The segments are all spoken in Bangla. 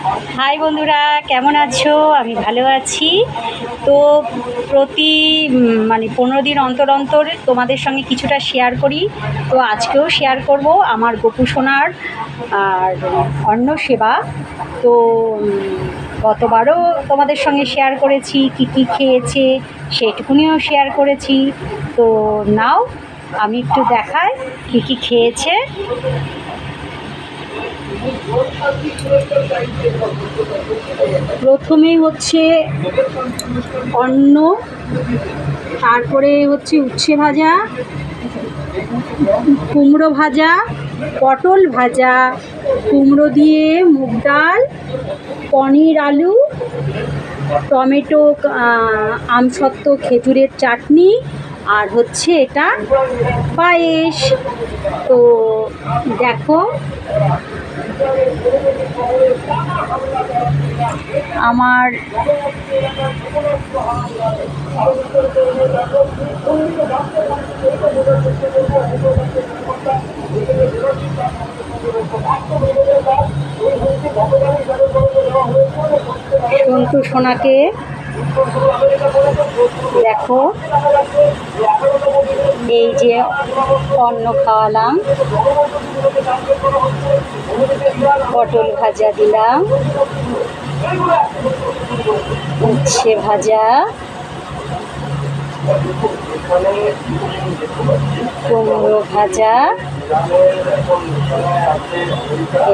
হাই বন্ধুরা, কেমন আছো? আমি ভালো আছি। তো প্রতি 15 দিন অন্তর অন্তর তোমাদের সঙ্গে কিছুটা শেয়ার করি। তো আজকেও শেয়ার করব আমার গোপু সোনার আর অন্ন সেবা। তো গতবারও তোমাদের সঙ্গে শেয়ার করেছি কি কি খেয়েছে, সেটুকুনিও শেয়ার করেছি। তো নাও আমি একটু দেখাই কি কি খেয়েছে। প্রথমেই হচ্ছে অন্ন, তারপরে হচ্ছে উচ্ছে ভাজা, কুমড়ো ভাজা, পটল ভাজা, কুমড়ো দিয়ে মুগ ডাল, পনির আলু, টমেটো আমসত্ত্ব খেজুরের চাটনি, আর হচ্ছে এটা পায়েস। তো দেখো আমার সন্তু সোনাকে দেখো, এই যে অন্ন খাওয়ালাম, পটল ভাজা দিলাম, উচ্ছে ভাজা, কুমড়ো ভাজা,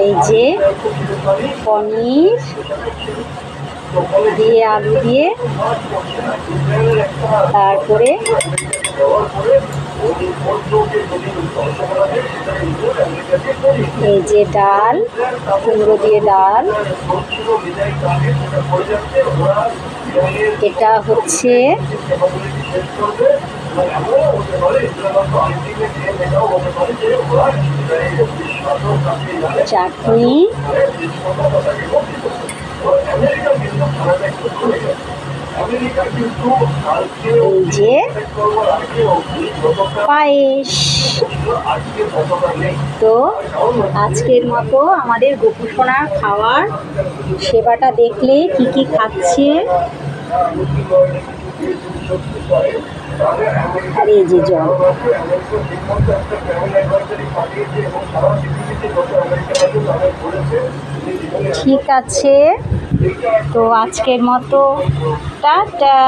এই যে পনির দিয়ে আলু দিয়ে, তারপরে এই যে ডাল, কুমড়ো দিয়ে ডাল, এটা হচ্ছে চাটনি, এই যে পায়েস। তো আজকের মতো আমাদের গোপু সোনার খাওয়ার সেবাটা দেখলে কি কি খাচ্ছে, আর এই যে জল। ঠিক আছে, তো আজকের মতো টাটা।